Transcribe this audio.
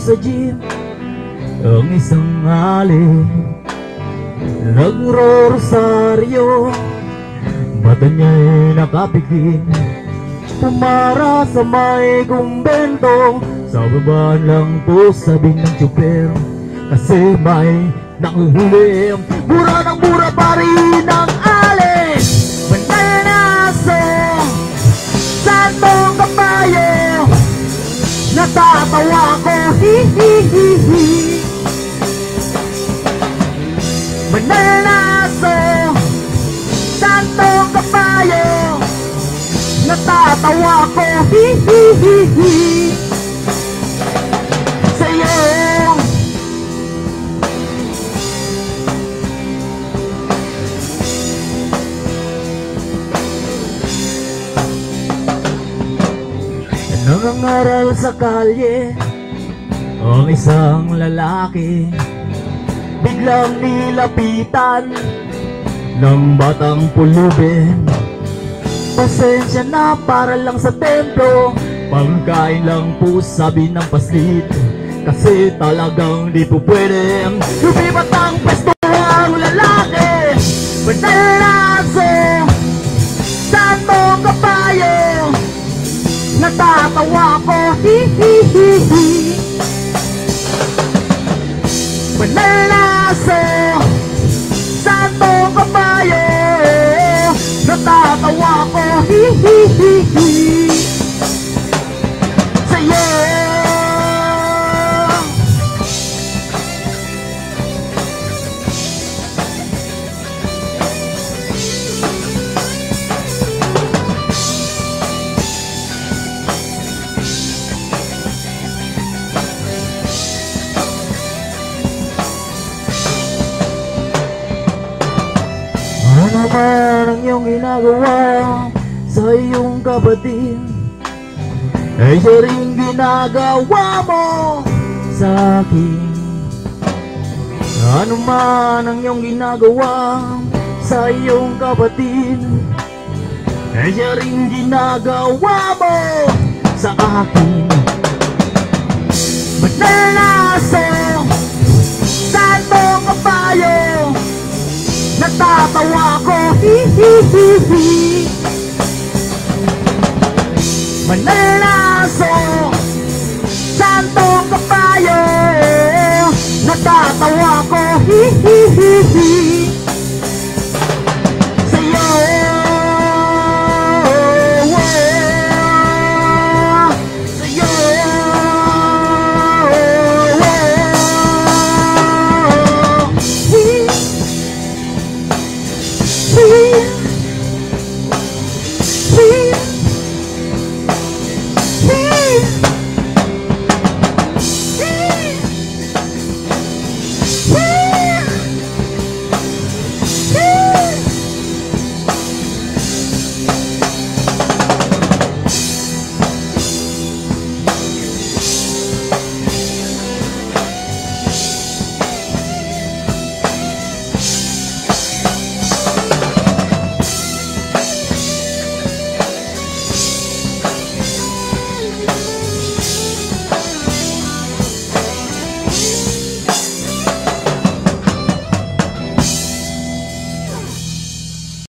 sa jeep ang isang alin, nagro-rosaryo, mata niya'y nakapikit, pumara sa may kumbento. Sa baba lang po sabi ng tsuper, kasi may nanguhuli. Mura ng mura pa rin ang alin, mananaso saan mong kapayo. Natatawa ko, hi-hi-hi-hi. Mananaso saan mong kapayo. Natatawa ko, hi-hi-hi-hi. Sa'yo nangangaral sa kalye ang isang lalaki, biglang nilapitan ng batang pulubin. Pasensya na, para lang sa templo, pagkain lang po sabi ng paslit, kasi talagang di po pwede lumipat ang pwesto ang lalaki. Mananaso saan mong kapayo. Natatawa ko, hi-hi-hi-hi. Mananaso saan mong kapayo. Natatawa ko, hi-hi-hi-hi. Sa'yo ano man ang iyong ginagawa sa iyong kapatid, ay siya rin ginagawa mo sa akin. Ano man ang iyong ginagawa sa iyong kapatid, ay siya rin ginagawa mo sa akin. Mananaso saan mong kapayo. Natatawa ko, hi-hi-hi-hi. Mananaso saan mong kapayo. Natatawa ko, hi-hi-hi-hi.